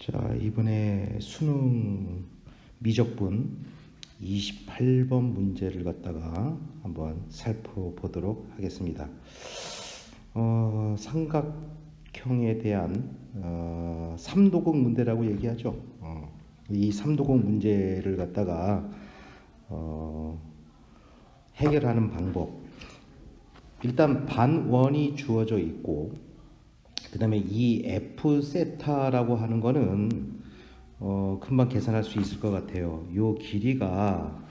자, 이번에 수능 미적분 28번 문제를 갖다가 한번 살펴보도록 하겠습니다. 삼각형에 대한 삼도공 문제라고 얘기하죠. 이 삼도공 문제를 갖다가 해결하는 방법. 일단 반원이 주어져 있고, 그 다음에 이 F 세타라고 하는 거는 금방 계산할 수 있을 것 같아요. 요 길이가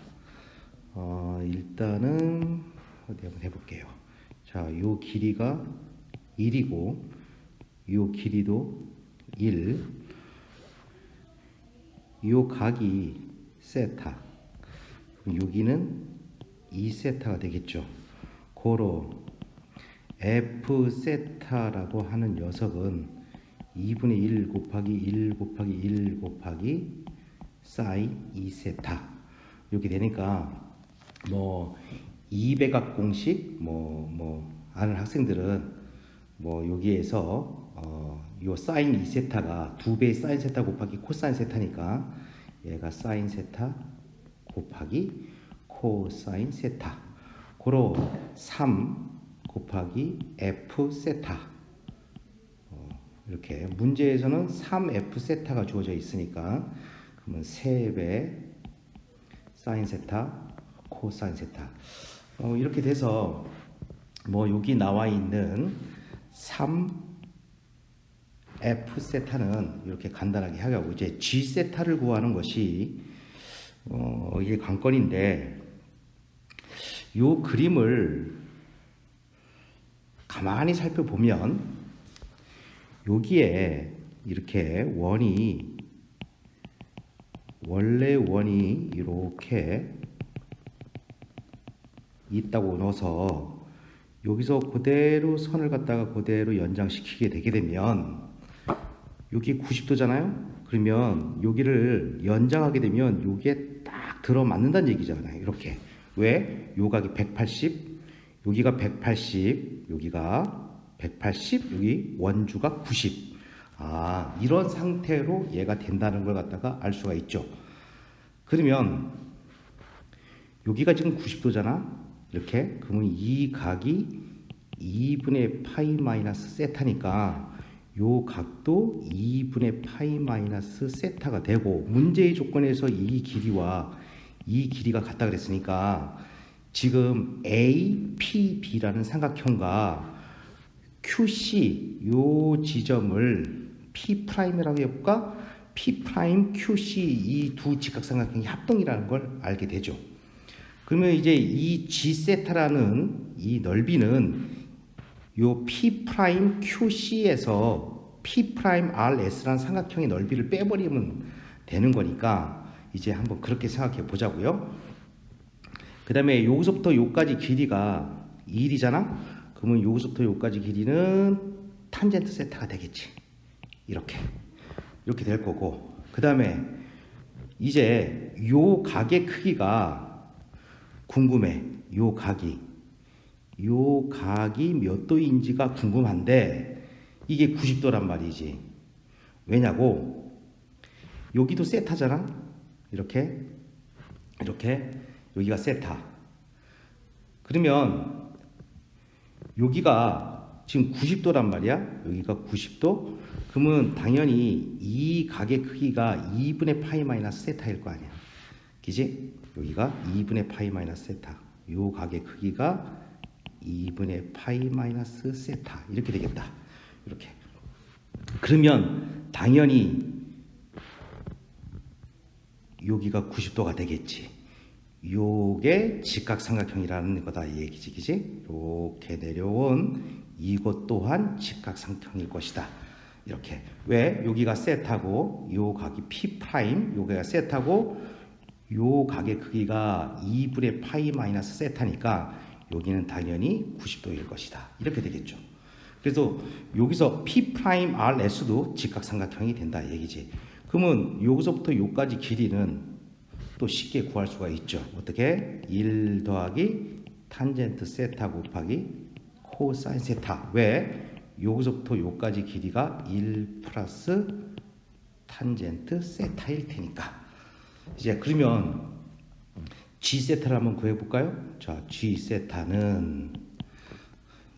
일단은 어디 한번 해볼게요. 자, 요 길이가 1이고 요 길이도 1, 요 각이 세타, 여기는 2세타가 되겠죠. 고로 F 세타라고 하는 녀석은 2분의 1 곱하기 1 곱하기 1 곱하기 사인 2세타 이렇게 되니까 뭐 2배각 공식 아는 학생들은 여기에서 요 사인 2세타가 2배의 사인 세타 곱하기 코사인 세타니까 얘가 사인 세타 곱하기 코사인 세타, 고로 3 곱하기 F 세타. 이렇게 문제에서는 3F 세타가 주어져 있으니까 그러면 3배 사인 세타 코사인 세타. 이렇게 돼서 여기 나와 있는 3F 세타는 이렇게 간단하게 하고, 이제 G 세타를 구하는 것이 이게 관건인데, 요 그림을 가만히 살펴보면 여기에 이렇게 원래 원이 이렇게 있다고 넣어서 여기서 그대로 선을 갖다가 그대로 연장시키게 되게 되면 여기 90도잖아요. 그러면 여기를 연장하게 되면 여기에 딱 들어맞는다는 얘기잖아요. 이렇게. 왜? 요 각이 180, 여기가 180, 여기가 180, 여기 원주가 90. 이런 상태로 얘가 된다는 걸 갖다가 알 수가 있죠. 그러면 여기가 지금 90도잖아. 이렇게. 그러면 이 각이 2분의 파이 마이너스 세타니까 요 각도 2분의 파이 마이너스 세타가 되고, 문제의 조건에서 이 길이와 이 길이가 같다 그랬으니까 지금 APB라는 삼각형과 QC 요 지점을 P'이라고 해볼까? P', QC 이 두 직각삼각형이 합동이라는 걸 알게 되죠. 그러면 이제 이 G세타라는 이 넓이는 요 P', QC에서 P'RS라는 삼각형의 넓이를 빼버리면 되는 거니까 이제 한번 그렇게 생각해 보자고요. 그 다음에 여기서부터 여기까지 길이가 1이잖아. 그러면 여기서부터 여기까지 길이는 탄젠트 세타가 되겠지. 이렇게 될 거고, 그 다음에 이제 요 각의 크기가 궁금해. 요 각이 몇 도인지가 궁금한데 이게 90도란 말이지. 왜냐고? 여기도 세타잖아. 이렇게 여기가 세타. 그러면 여기가 지금 90도란 말이야. 여기가 90도. 그러면 당연히 이 각의 크기가 2분의 파이 마이너스 세타일 거 아니야. 그지? 여기가 2분의 파이 마이너스 세타. 요 각의 크기가 2분의 파이 마이너스 세타. 이렇게 되겠다. 이렇게. 그러면 당연히 여기가 90도가 되겠지. 요게 직각삼각형이라는 거다 이 얘기지, 그지? 이렇게 내려온 이것 또한 직각삼각형일 것이다. 이렇게. 왜? 여기가 세타고 요 각이 P', 여기가 세타고 요 각의 크기가 2분의 파이 마이너스 세타니까 여기는 당연히 90도일 것이다. 이렇게 되겠죠. 그래서 여기서 P'RS도 직각삼각형이 된다 이 얘기지. 그러면 여기서부터 여기까지 길이는 또 쉽게 구할 수가 있죠. 어떻게? 1 더하기 탄젠트 세타 곱하기 코사인 세타. 왜? 여기서부터 여기까지 길이가 1 플러스 탄젠트 세타일 테니까. 이제 그러면 G 세타를 한번 구해 볼까요? 자, G 세타는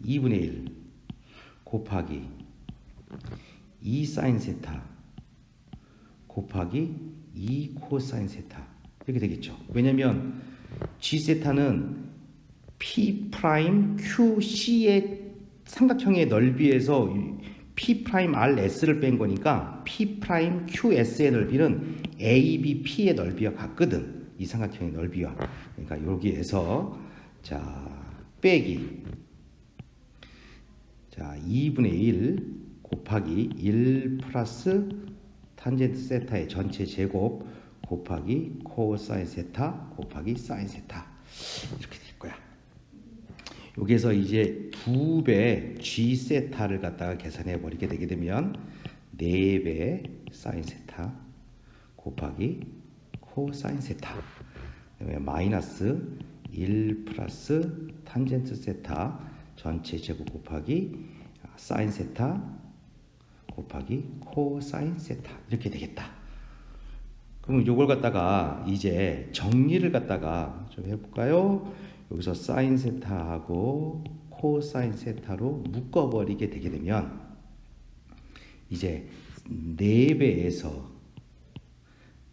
2분의 1 곱하기 2 사인 세타 곱하기 2 코사인 세타 이렇게 되겠죠. 왜냐면 G 세타는 P 프라임 QC의 삼각형의 넓이에서 P 프라임 RS를 뺀 거니까 P 프라임 QS의 넓이는 ABP의 넓이와 같거든. 이 삼각형의 넓이와. 그러니까 여기에서 자 빼기 자 2분의 1 곱하기 1 플러스 탄젠트 세타의 전체 제곱 곱하기 코사인 세타 곱하기 사인 세타 이렇게 될 거야. 여기에서 이제 2배 G 세타를 갖다가 계산해 버리게 되게 되면 4배 사인 세타 곱하기 코사인 세타 마이너스 1 플러스 탄젠트 세타 전체 제곱 곱하기 사인 세타 곱하기 코사인 세타 이렇게 되겠다. 그럼 이걸 갖다가 이제 정리를 갖다가 좀 해볼까요? 여기서 사인 세타하고 코사인 세타로 묶어버리게 되게 되면 이제 4배에서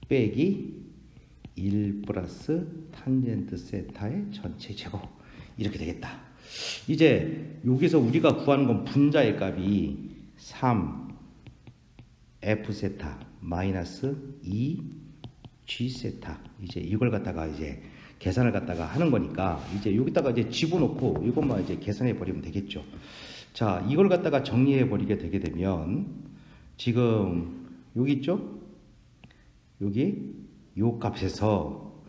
빼기 1 플러스 탄젠트 세타의 전체 제곱 이렇게 되겠다. 이제 여기서 우리가 구하는 건 분자의 값이 3 F 세타 마이너스 2 G 세타 이제 이걸 갖다가 이제 계산을 갖다가 하는 거니까 이제 여기다가 이제 집어넣고 이것만 이제 계산해 버리면 되겠죠. 자, 이걸 갖다가 정리해 버리게 되게 되면 지금 여기 있죠? 여기 요 값에서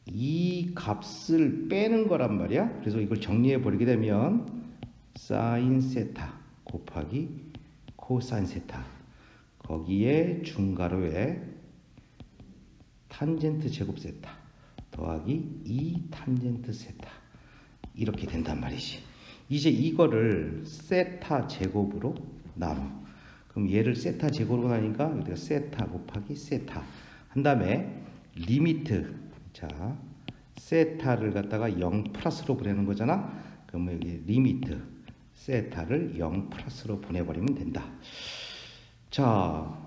이 값을 빼는 거란 말이야. 그래서 이걸 정리해 버리게 되면 사인 세타 곱하기 코사인 세타 거기에 중괄호에 탄젠트 제곱 세타 더하기 2 탄젠트 세타 이렇게 된단 말이지. 이제 이거를 세타 제곱으로 나눠. 그럼 얘를 세타 제곱으로 나니까 여기가 세타 곱하기 세타 한 다음에 리미트 자 세타를 갖다가 0 플러스로 보내는 거잖아. 그러면 여기 리미트 세타를 0 플러스로 보내버리면 된다. 자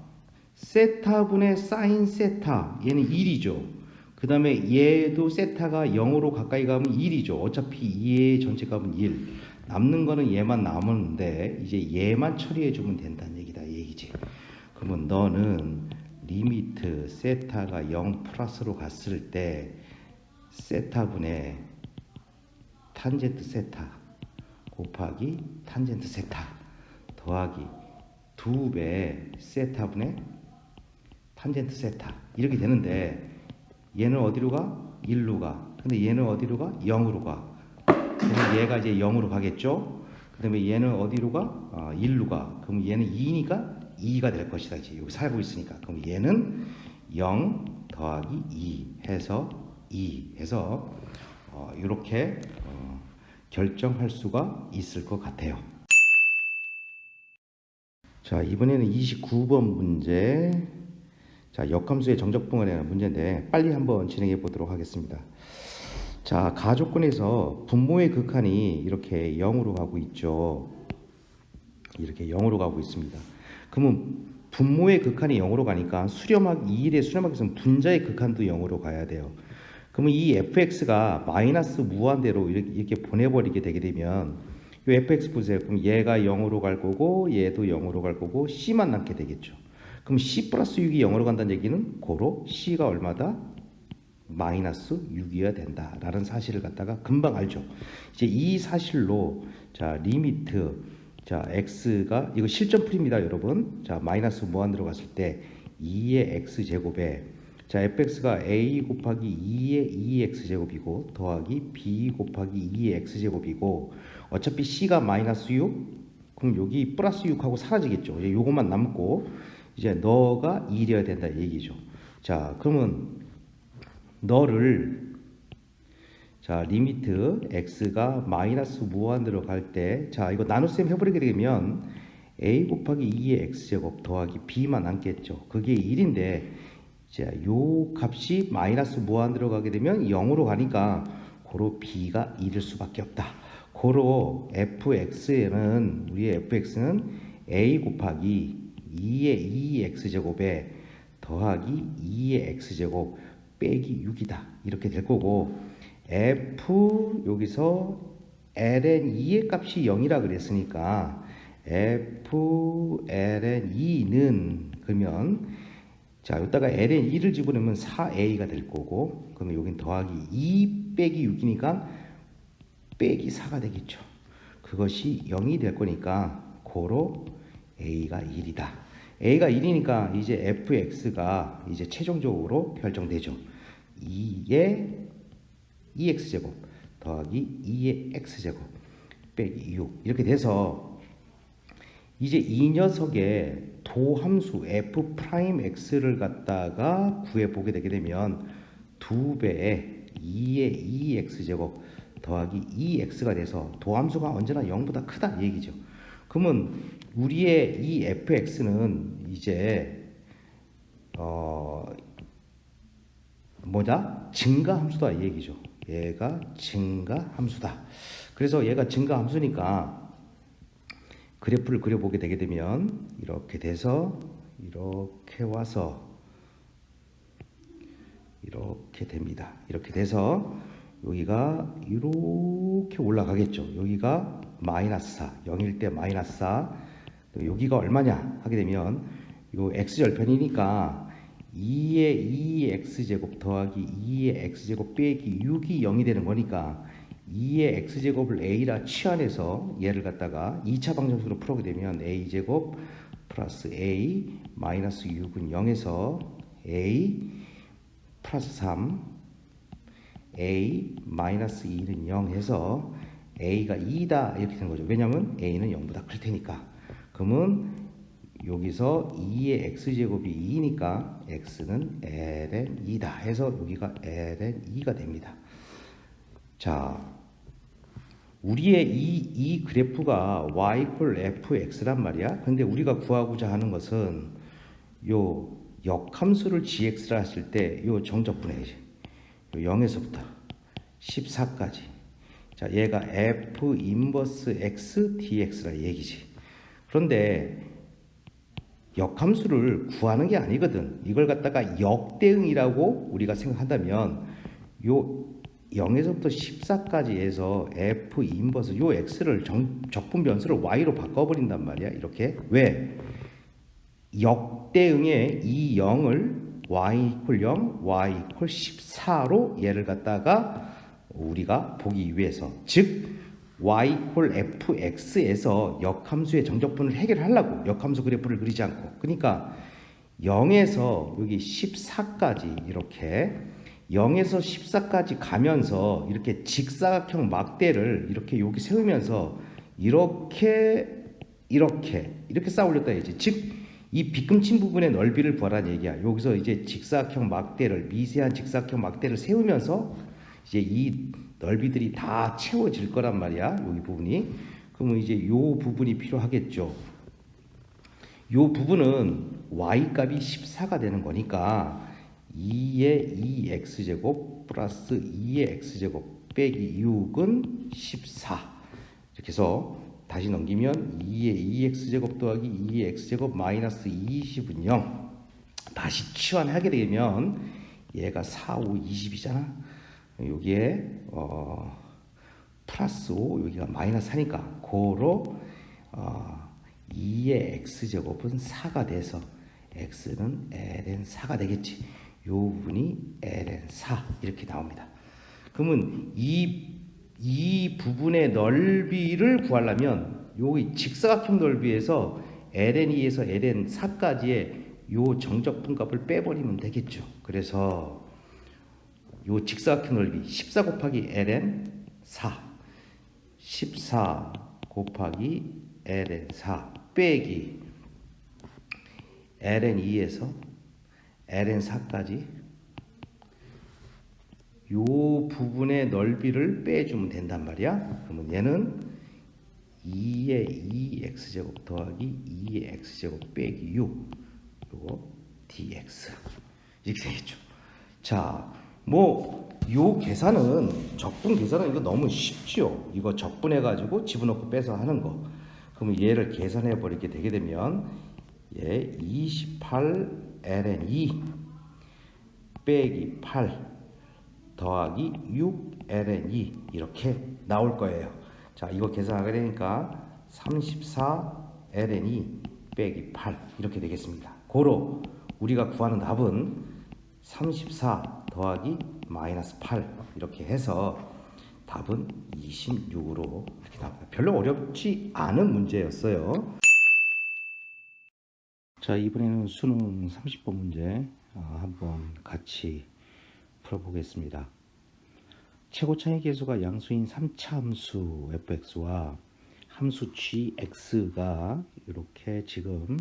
세타분의 사인 세타 얘는 1이죠. 그 다음에 얘도 세타가 0으로 가까이 가면 1이죠. 어차피 얘의 전체 값은 1. 남는 거는 얘만 남았는데 이제 얘만 처리해 주면 된다는 얘기다 이 얘기지. 그러면 너는 리미트 세타가 0 플러스로 갔을 때 세타분의 탄젠트 세타 곱하기 탄젠트 세타 더하기 2배 세타분의 탄젠트 세타 이렇게 되는데 얘는 어디로 가? 1로 가. 근데 얘는 어디로 가? 0으로 가. 그럼 얘가 이제 0으로 가겠죠. 그 다음에 얘는 어디로 가? 1로 가. 그럼 얘는 2니까 2가 될 것이다. 이제 여기 살고 있으니까. 그럼 얘는 0 더하기 2 해서 2 해서 이렇게 결정할 수가 있을 것 같아요. 자, 이번에는 29번 문제. 자, 역함수의 정적분에 대한 문제인데 빨리 한번 진행해 보도록 하겠습니다. 자, 가조건에서 분모의 극한이 이렇게 0으로 가고 있죠. 이렇게 0으로 가고 있습니다. 그러면 분모의 극한이 0으로 가니까 수렴학 2일의 수렴학에서는 분자의 극한도 0으로 가야 돼요. 그러면 이 fx가 마이너스 무한대로 이렇게 보내버리게 되게 되면 이 fx 보세요. 그럼 얘가 0으로 갈 거고 얘도 0으로 갈 거고 c만 남게 되겠죠. 그럼 c 플러스 6이 0으로 간다는 얘기는 고로 c가 얼마다? 마이너스 6이어야 된다라는 사실을 갖다가 금방 알죠. 이제 이 사실로 자 리미트 자 x가 이거 실전풀이입니다 여러분. 자 마이너스 무한대로 갔을 때 2의 x 제곱에 자 fx가 a 곱하기 2의 2x 제곱이고 더하기 b 곱하기 2의 x 제곱이고 어차피 c가 마이너스 6 그럼 여기 플러스 6하고 사라지겠죠. 이제 요것만 남고 이제 너가 1이어야 된다 얘기죠. 자 그러면 너를 자 리미트 x가 마이너스 무한대로 갈 때 자 이거 나눗셈 해버리게 되면 a 곱하기 2의 x제곱 더하기 b만 남겠죠. 그게 1인데 자, 요 값이 마이너스 무한대로 가게 되면 0으로 가니까 고로 b가 1일 수밖에 없다. 고로 fx는 우리의 fx는 a 곱하기 2의 x제곱에 더하기 2의 x제곱 빼기 6이다. 이렇게 될 거고 f 여기서 ln 2의 값이 0이라 그랬으니까 f ln 2는 그러면 자 여기다가 ln 2를 집어넣으면 4a가 될 거고 그러면 여긴 더하기 2 빼기 6이니까 빼기 4가 되겠죠. 그것이 0이 될 거니까 고로 a가 1이다. a가 1이니까 이제 fx가 이제 최종적으로 결정되죠. 2의 2x제곱 더하기 2의 x제곱 빼기 6 이렇게 돼서 이제 이 녀석의 도함수 f'x를 갖다가 구해보게 되게 되면 2배의 2의 2x제곱 더하기 2x가 돼서 도함수가 언제나 0보다 크다 얘기죠. 그러면 우리의 이 fx는 이제 증가함수다 이 얘기죠. 얘가 증가함수다. 그래서 얘가 증가함수니까 그래프를 그려보게 되게 되면 이렇게 돼서 이렇게 와서 이렇게 됩니다. 이렇게 돼서 여기가 이렇게 올라가겠죠. 여기가 마이너스 4, 0일 때 마이너스 4, 여기가 얼마냐 하게 되면 요 x절편이니까 2의 2x제곱 더하기 2의 x제곱 빼기 6이 0이 되는 거니까 2의 x제곱을 a라 치환해서 얘를 갖다가 2차 방정식으로 풀어보게 되면 a제곱 플러스 a 마이너스 6은 0에서 a 플러스 3 a 마이너스 2는 0 해서 a가 2다 이렇게 되는 거죠. 왜냐하면 a는 0보다 클 테니까. 그러면 여기서 2의 x제곱이 2니까 x는 ln 2다 해서 여기가 ln 2가 됩니다. 자, 우리의 이 그래프가 y = fx란 말이야. 근데 우리가 구하고자 하는 것은 요 역함수를 gx라 했을 때 요 정적분해야지. 0에서부터 14까지. 자, 얘가 f 인버스 x dx라 얘기지. 그런데 역함수를 구하는 게 아니거든. 이걸 갖다가 역대응이라고 우리가 생각한다면 요 0에서부터 14까지 해서 f 인버스 요 x를 적분 변수를 y로 바꿔버린단 말이야. 이렇게. 왜? 역대응의 이 0을 y = 0, y = 14로 얘를 갖다가 우리가 보기 위해서, 즉 y = fx에서 역함수의 정적분을 해결하려고 역함수 그래프를 그리지 않고, 그러니까 0에서 여기 14까지 이렇게 0에서 14까지 가면서 이렇게 직사각형 막대를 이렇게 여기 세우면서 이렇게 쌓아 올렸다 이제. 즉 이 빗금친 부분의 넓이를 구하라는 얘기야. 여기서 이제 직사각형 막대를, 미세한 직사각형 막대를 세우면서 이제 이 넓이들이 다 채워질 거란 말이야. 여기 부분이. 그러면 이제 요 부분이 필요하겠죠. 요 부분은 y 값이 14가 되는 거니까 2의 2x제곱 플러스 2의 x제곱 빼기 6은 14. 이렇게 해서 다시 넘기면 2의 2x제곱 더하기 2의 x제곱 마이너스 20은 0. 다시 치환하게 되면 얘가 4, 5, 20이잖아. 여기에 플러스 5, 여기가 마이너스 4니까 고로 2의 x제곱은 4가 돼서 x는 ln 4가 되겠지. 요 부분이 ln 4 이렇게 나옵니다. 그러면 이 부분의 넓이를 구하려면 여기 직사각형 넓이에서 ln2에서 ln 4까지의 요 정적분 값을 빼버리면 되겠죠. 그래서 요 직사각형 넓이 14 곱하기 ln 4 14 곱하기 ln 4 빼기 ln2에서 ln 4까지 요 부분의 넓이를 빼주면 된단 말이야. 그러면 얘는 2의 2x제곱 더하기 2의 x제곱 빼기 6 요거 dx 이렇게 되겠죠. 자, 요 계산은 적분 계산은 이거 너무 쉽죠. 이거 적분해 가지고 집어넣고 빼서 하는 거. 그러면 얘를 계산해 버리게 되게 되면 얘 28 ln 2 빼기 8 더하기 6 ln 2 이렇게 나올 거예요. 자, 이거 계산하게 되니까 34 ln 2 빼기 8 이렇게 되겠습니다. 고로 우리가 구하는 답은 34 더하기 마이너스 8 이렇게 해서 답은 26으로 이렇게 나옵니다. 별로 어렵지 않은 문제였어요. 자, 이번에는 수능 30번 문제 한번 같이 풀어보겠습니다. 최고차의 계수가 양수인 3차 함수 fx와 함수 gx가 이렇게 지금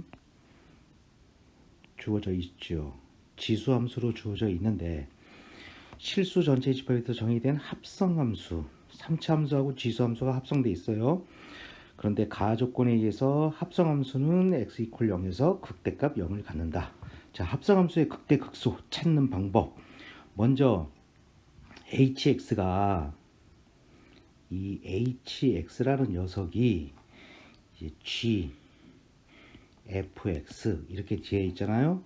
주어져 있죠. 지수함수로 주어져 있는데 실수 전체 집합에서 정의된 합성함수 3차 함수하고 지수함수가 합성돼 있어요. 그런데 가조건에 의해서 합성함수는 x = 0에서 극대값 0을 갖는다. 자, 합성함수의 극대 극소 찾는 방법. 먼저 hx가 이 hx라는 녀석이 이제 g fx 이렇게 되어 있잖아요.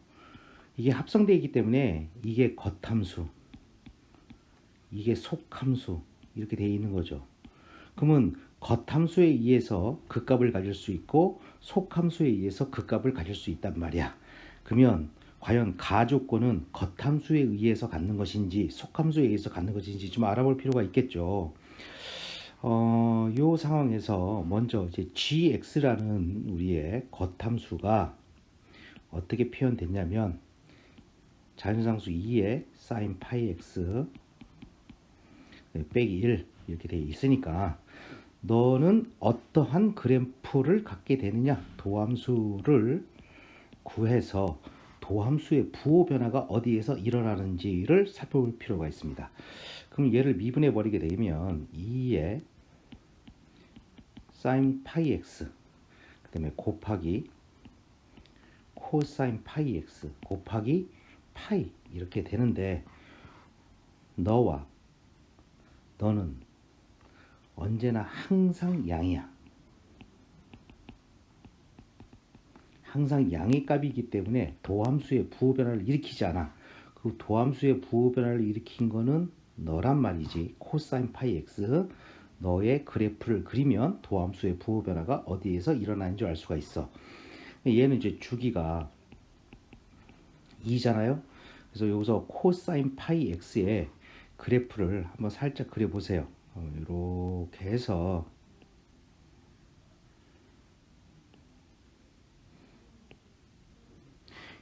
이게 합성되어 있기 때문에 이게 겉함수, 이게 속함수 이렇게 되어 있는 거죠. 그러면 겉함수에 의해서 극값을 가질 수 있고 속함수에 의해서 극값을 가질 수 있단 말이야. 그러면 과연 가조건은 겉함수에 의해서 갖는 것인지 속함수에 의해서 갖는 것인지 좀 알아볼 필요가 있겠죠. 요 상황에서 먼저 이제 gx라는 우리의 겉함수가 어떻게 표현됐냐면 자연상수 2에 sin 파이 x 빼기 1 이렇게 되어 있으니까 너는 어떠한 그래프를 갖게 되느냐, 도함수를 구해서 도함수의 부호 변화가 어디에서 일어나는지를 살펴볼 필요가 있습니다. 그럼 얘를 미분해 버리게 되면 2의 sin 파이 x 그 다음에 곱하기 코사인 파이 x 곱하기 파이 이렇게 되는데 너는 언제나 항상 양이야. 항상 양의 값이기 때문에 도함수의 부호 변화를 일으키지 않아. 그 도함수의 부호 변화를 일으킨 거는 너란 말이지. 코사인 파이 x 너의 그래프를 그리면 도함수의 부호 변화가 어디에서 일어나는지 알 수가 있어. 얘는 이제 주기가 2잖아요. 그래서 여기서 코사인 파이 x의 그래프를 한번 살짝 그려보세요. 이렇게 해서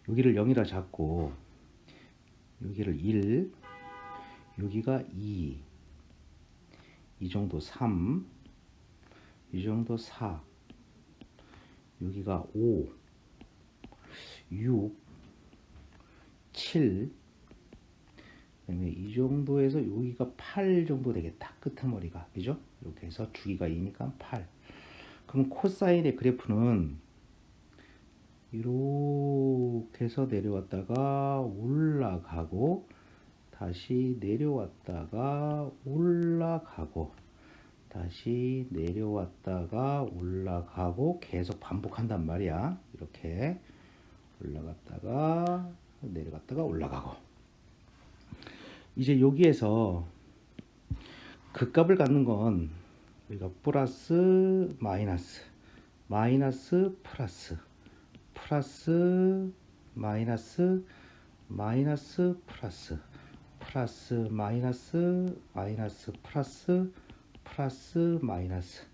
여기를 0이라 잡고 여기를 1, 여기가 2, 이 정도 3, 이 정도 4, 여기가 5, 6, 7, 그다음에 이 정도에서 여기가 8 정도 되겠다. 끄트머리가. 그죠? 이렇게 해서 주기가 2니까 8. 그럼 코사인의 그래프는 이렇게 해서 내려왔다가 올라가고 다시 내려왔다가 올라가고 다시 내려왔다가 올라가고 계속 반복한단 말이야. 이렇게 올라갔다가 내려갔다가 올라가고. 이제 여기에서 극값을 갖는 건 우리가 플러스 마이너스 마이너스 플러스 플러스 마이너스 마이너스 플러스 플러스 마이너스 마이너스 플러스 플러스 마이너스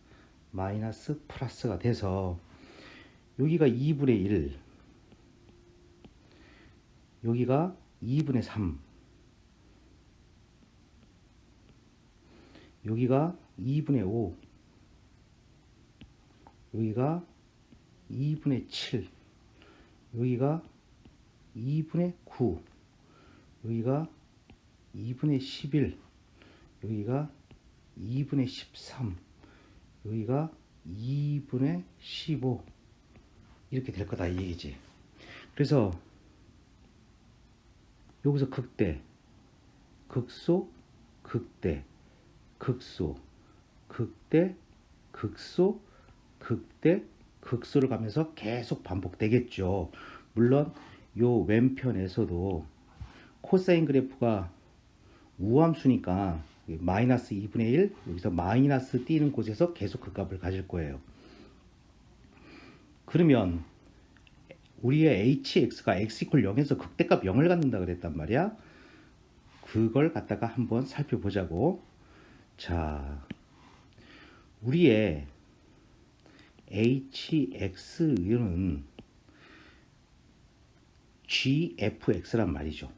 마이너스 플러스가 돼서 여기가 2분의 1 여기가 2분의 3 여기가 2분의 5 여기가 2분의 7 여기가 2분의 9 여기가 2분의 11 여기가 2분의 13 여기가 2분의 15 이렇게 될 거다 이 얘기지. 그래서 여기서 극대, 극소, 극대, 극소, 극대, 극소, 극대, 극소를 가면서 계속 반복되겠죠. 물론 요 왼편에서도 코사인 그래프가 우함수니까 마이너스 2분의 1 여기서 마이너스 띄는 곳에서 계속 그 값을 가질 거예요. 그러면 우리의 hx가 x 이퀄 0에서 극대값 0을 갖는다 그랬단 말이야. 그걸 갖다가 한번 살펴보자고. 자, 우리의 hx는 gfx란 말이죠.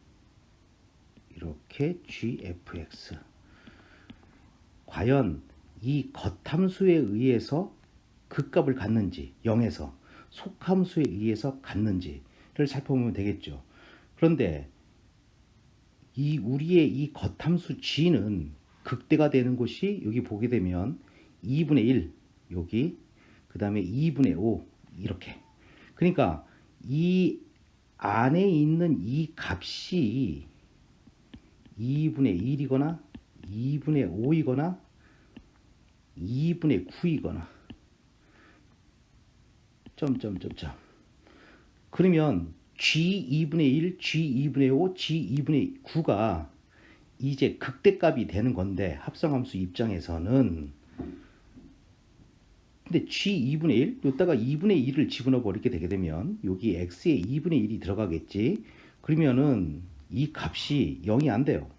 이렇게 gfx. 과연 이 겉함수에 의해서 극값을 갖는지 0에서 속함수에 의해서 갖는지를 살펴보면 되겠죠. 그런데 이 우리의 이 겉함수 g는 극대가 되는 곳이 여기 보게 되면 2분의 1 여기 그 다음에 2분의 5 이렇게. 그러니까 이 안에 있는 이 값이 2분의 1이거나 2분의 5이거나 2분의 9이거나 점점점점. 그러면 G 2분의 1, G 2분의 5, G 2분의 9가 이제 극대값이 되는 건데 합성함수 입장에서는 근데 G 2분의 1 여기다가 2분의 1을 집어넣어 버리게 되게 되면 여기 X에 2분의 1이 들어가겠지. 그러면은 이 값이 0이 안 돼요.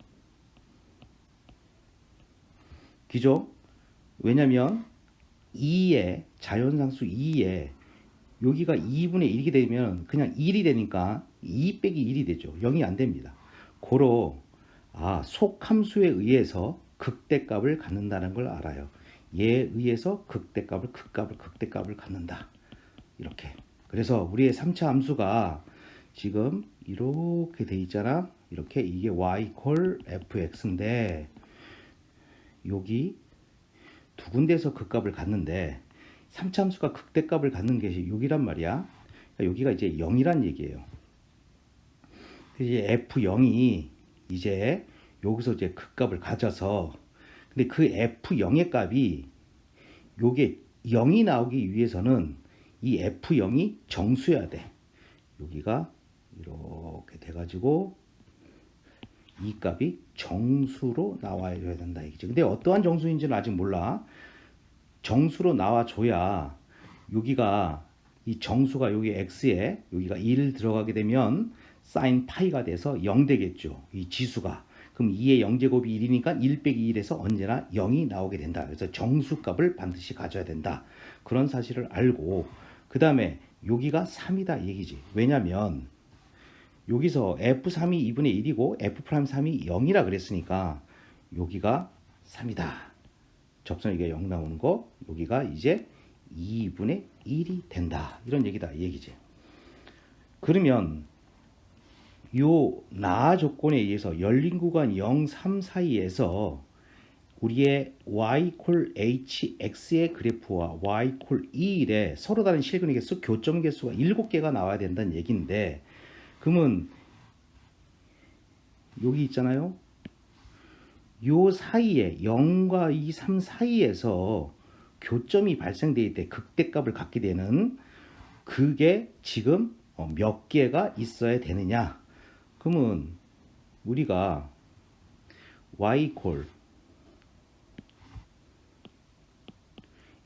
그죠? 왜냐면 2에 자연상수 2에 여기가 2분의 1이 되면 그냥 1이 되니까 2 빼기 1이 되죠. 0이 안 됩니다. 고로 속함수에 의해서 극대값을 갖는다는 걸 알아요. 얘에 의해서 극대값을 극대값을 갖는다. 이렇게. 그래서 우리의 3차 함수가 지금 이렇게 돼 있잖아. 이렇게 이게 y 콜 fx인데 여기 두 군데에서 극값을 갖는데 3차 함수가 극대값을 갖는 게 여기란 말이야. 여기가 이제 0이란 얘기예요. 이제 f0이 이제 여기서 이제 극값을 가져서 근데 그 f0의 값이 요게 0이 나오기 위해서는 이 f0이 정수여야 돼. 여기가 이렇게 돼가지고 이 값이 정수로 나와야 된다 얘기죠. 근데 어떠한 정수인지는 아직 몰라. 정수로 나와줘야 여기가 이 정수가 여기 x에 여기가 1 들어가게 되면 사인 파이가 돼서 0 되겠죠. 이 지수가. 그럼 2의 0제곱이 1이니까 1 빼기 1에서 언제나 0이 나오게 된다. 그래서 정수값을 반드시 가져야 된다. 그런 사실을 알고 그 다음에 여기가 3이다 얘기지. 왜냐면 여기서 F3이 2분의 1이고 F'3이 0이라 그랬으니까 여기가 3이다. 접선이가 0 나오는 거 여기가 이제 2분의 1이 된다. 이런 얘기다. 이 얘기지. 그러면 요 나아 조건에 의해서 열린 구간 0, 3 사이에서 우리의 y 콜 hx의 그래프와 y 콜 2일의 서로 다른 실근의 개수, 교점 개수가 7개가 나와야 된다는 얘기인데 그러면 여기 있잖아요. 요 사이에 0과 2, 3 사이에서 교점이 발생될 때 극대값을 갖게 되는 그게 지금 몇 개가 있어야 되느냐? 그러면 우리가 y 콜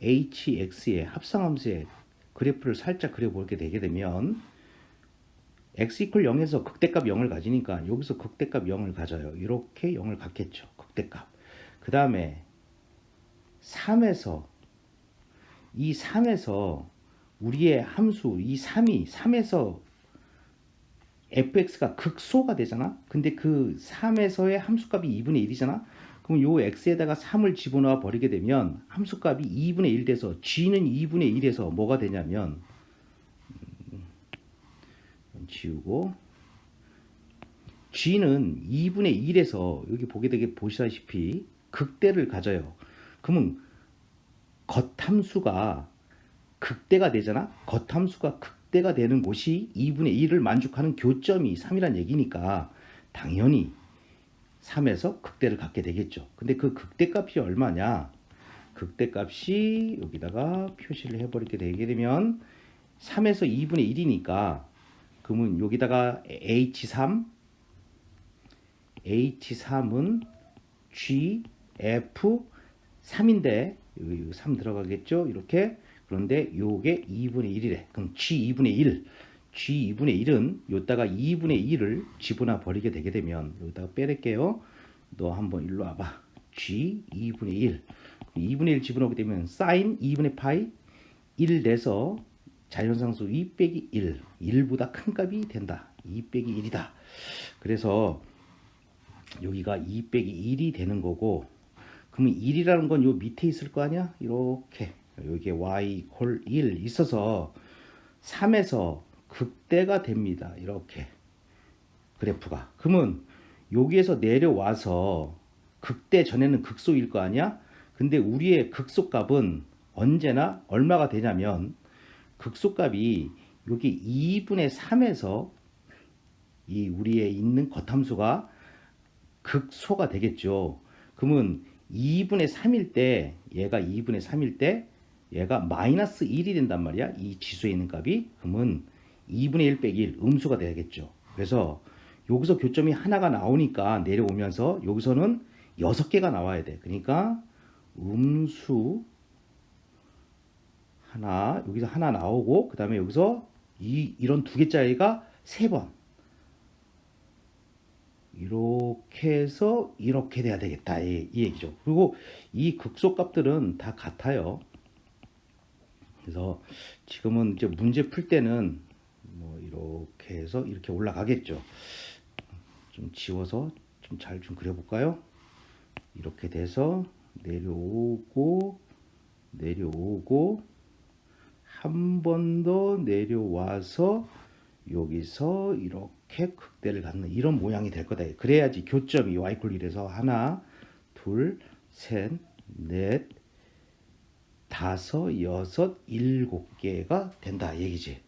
hx의 합성함수의 그래프를 살짝 그려보게 되게 되면 x 이퀄 0에서 극대값 0을 가지니까 여기서 극대값 0을 가져요. 이렇게 0을 갖겠죠. 극대값. 그 다음에 3에서 이 3에서 우리의 함수 이 3에서 fx가 극소가 되잖아. 근데 그 3에서의 함수값이 2분의 1이잖아. 그럼 요 x에다가 3을 집어넣어 버리게 되면 함수값이 2분의 1 돼서 g는 2분의 1에서 뭐가 되냐면 지우고 g는 2분의 1에서 여기 보게 되게 보시다시피 극대를 가져요. 그러면 겉함수가 극대가 되잖아. 겉함수가 극대가 되는 곳이 2분의 1을 만족하는 교점이 3이란 얘기니까 당연히 3에서 극대를 갖게 되겠죠. 근데 그 극대값이 얼마냐? 극대값이 여기다가 표시를 해버리게 되게 되면 3에서 2분의 1이니까 그러면 여기다가 H3은 G, F 3인데 여기 3 들어가겠죠? 이렇게. 그런데 요게 2분의 1이래. 그럼 G 2분의 1. G 2분의 1은 요다가 2분의 1을 집어넣어 버리게 되게 되면 여기다가 빼낼게요. 너 한번 일로 와봐. G 2분의 1. 2분의 1 집어넣게 되면 sin 2분의 파이 1 내서 자연상수 2 빼기 1. 1보다 큰 값이 된다. 2 빼기 1이다. 그래서 여기가 2 빼기 1이 되는 거고, 그러면 1이라는 건 요 밑에 있을 거 아니야? 이렇게 여기에 y 콜 1 있어서 3에서 극대가 됩니다. 이렇게 그래프가. 그러면 여기에서 내려와서 극대 전에는 극소일 거 아니야? 근데 우리의 극소값은 언제나 얼마가 되냐면 극소값이 여기 2분의 3에서 이 우리의 있는 겉함수가 극소가 되겠죠. 그러면 2분의 3일 때 얘가 2분의 3일 때 얘가 마이너스 1이 된단 말이야. 이 지수에 있는 값이. 그러면 2분의 1 빼기 1 음수가 되겠죠. 그래서 여기서 교점이 하나가 나오니까 내려오면서 여기서는 6개가 나와야 돼. 그러니까 음수 하나, 여기서 하나 나오고 그 다음에 여기서 이런 두 개짜리가 3번 이렇게 해서 이렇게 돼야 되겠다. 이 얘기죠. 그리고 이 극소값들은 다 같아요. 그래서 지금은 이제 문제 풀 때는 뭐 이렇게 해서 이렇게 올라가겠죠. 좀 지워서 좀 잘 좀 그려볼까요? 이렇게 돼서 내려오고 한 번 더 내려와서 여기서 이렇게 극대를 갖는 이런 모양이 될 거다. 그래야지 교점이 y 콜 1에서 하나, 둘, 셋, 넷, 다섯, 여섯, 7개가 된다 얘기지.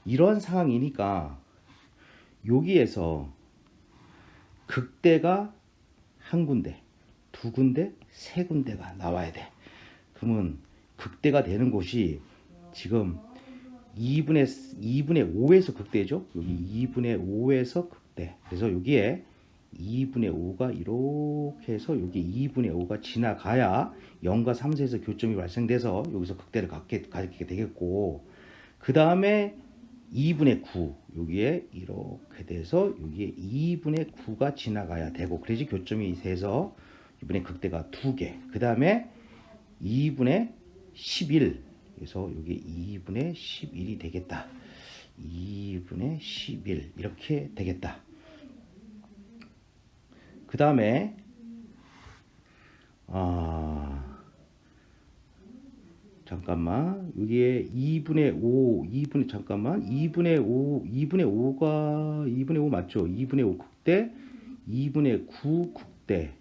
이런 상황이니까 여기에서 극대가 한 군데, 두 군데, 세 군데가 나와야 돼. 그러면 극대가 되는 곳이 지금 2분의 5에서 극대죠. 여기 2분의 5에서 극대. 그래서 여기에 2분의 5가 이렇게 해서 여기 2분의 5가 지나가야 0과 3세에서 교점이 발생돼서 여기서 극대를 갖게 되겠고, 그 다음에 2분의 9 여기에 이렇게 돼서 여기에 2분의 9가 지나가야 되고, 그래야지 교점이 돼서 이번에 극대가 2개. 그 다음에 2분의 11 그래서 여기 2분의 11이 되겠다. 2분의 11 이렇게 되겠다. 그 다음에 잠깐만 여기에 2분의 5 2분의 5 맞죠? 2분의 5 극대 2분의 9 극대.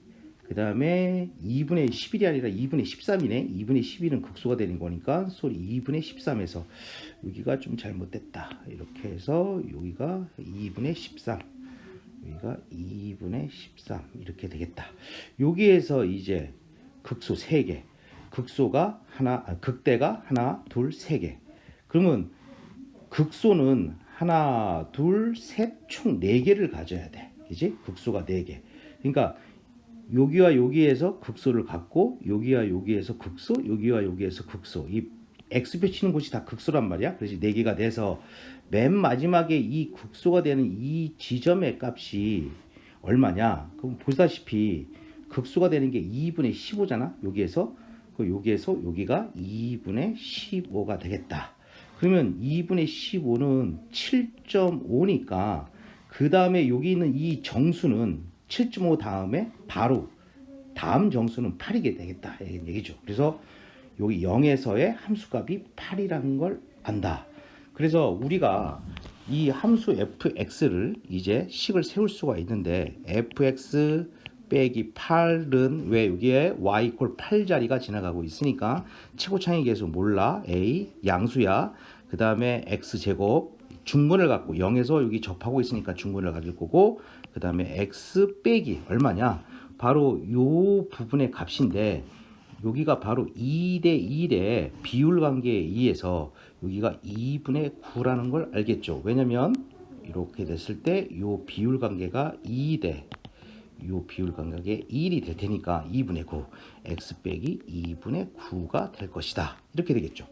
그 다음에 2분의 11이 아니라 2분의 13이네. 2분의 11은 극소가 되는 거니까 소리 2분의 13에서 여기가 좀 잘못됐다. 이렇게 해서 여기가 2분의 13 여기가 2분의 13 이렇게 되겠다. 여기에서 이제 극소 3개 극소가 하나, 극대가 하나, 둘, 3개. 그러면 극소는 하나, 둘, 셋, 총 4개를 가져야 돼. 그지? 극소가 4개. 그러니까 여기와 여기에서 극소를 갖고 여기와 여기에서 극소, 여기와 여기에서 극소. 이 X표 치는 곳이 다 극소란 말이야. 그래서 4개가 돼서 맨 마지막에 이 극소가 되는 이 지점의 값이 얼마냐? 그럼 보다시피 극소가 되는 게 2분의 15잖아. 여기에서 여기가 2분의 15가 되겠다. 그러면 2분의 15는 7.5니까 그 다음에 여기 있는 이 정수는 7.5 다음에 바로 다음 정수는 8이게 되겠다 얘기죠. 그래서 여기 0에서의 함수값이 8이라는 걸 안다. 그래서 우리가 이 함수 fx를 이제 식을 세울 수가 있는데 fx 빼기 8은 왜 여기에 y 이퀄 8자리가 지나가고 있으니까 최고차항의 계수 몰라. a 양수야. 그 다음에 x제곱 중근을 갖고 0에서 여기 접하고 있으니까 중근을 가질 거고, 그 다음에 x 빼기 얼마냐, 바로 요 부분의 값인데 여기가 바로 2대 1의 비율 관계에 의해서 여기가 2분의 9라는 걸 알겠죠. 왜냐면 이렇게 됐을 때 요 비율 관계가 2대 요 비율 관계가 1이 될 테니까 2분의 9 x 빼기 2분의 9가 될 것이다. 이렇게 되겠죠.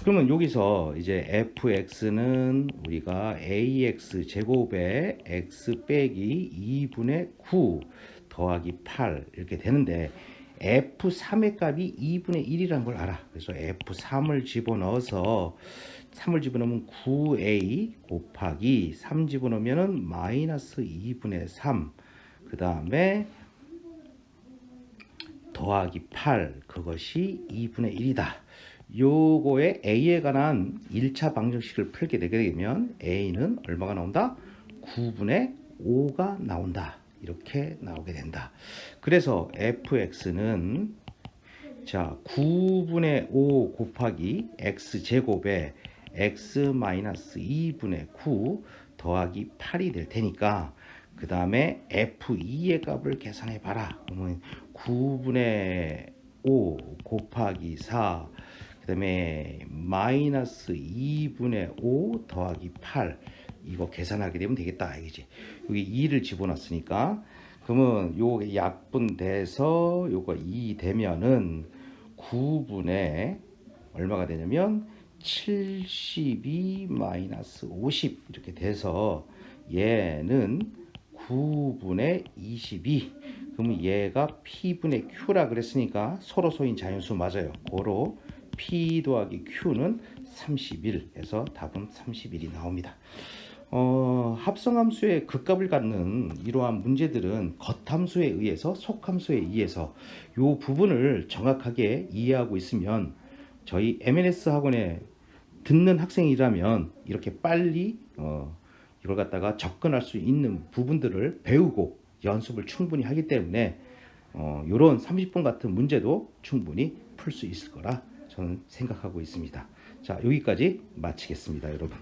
그러면 여기서 이제 fx는 우리가 ax 제곱에 x 빼기 2분의 9 더하기 8 이렇게 되는데 f3의 값이 2분의 1이라는 걸 알아. 그래서 f3을 집어넣어서 3을 집어넣으면 9a 곱하기 3 집어넣으면 마이너스 2분의 3, 그 다음에 더하기 8, 그것이 2분의 1이다. 요거에 a에 관한 1차 방정식을 풀게 되게 되면 a는 얼마가 나온다? 9분의 5가 나온다. 이렇게 나오게 된다. 그래서 fx는 자 9분의 5 곱하기 x제곱에 x 마이너스 2분의 9 더하기 8이 될 테니까 그 다음에 f2의 값을 계산해 봐라. 그러면 9분의 5 곱하기 4, 그 다음에 마이너스 2분의 5 더하기 8, 이거 계산하게 되면 되겠다. 알겠지? 여기 2를 집어넣었으니까 그러면 요게 약분돼서 요거 2 되면은 9분의 얼마가 되냐면 72 마이너스 50 이렇게 돼서 얘는 9분의 22. 그러면 얘가 P분의 Q라 그랬으니까 서로 소인 자연수 맞아요. 고로 P 더하기 Q는 31 해서 답은 31이 나옵니다. 합성함수의 극값을 갖는 이러한 문제들은 겉함수에 의해서 속함수에 의해서 이 부분을 정확하게 이해하고 있으면 저희 MNS 학원에 듣는 학생이라면 이렇게 빨리 이걸 갖다가 접근할 수 있는 부분들을 배우고 연습을 충분히 하기 때문에 이런 30분 같은 문제도 충분히 풀 수 있을 거라 저는 생각하고 있습니다. 자, 여기까지 마치겠습니다, 여러분.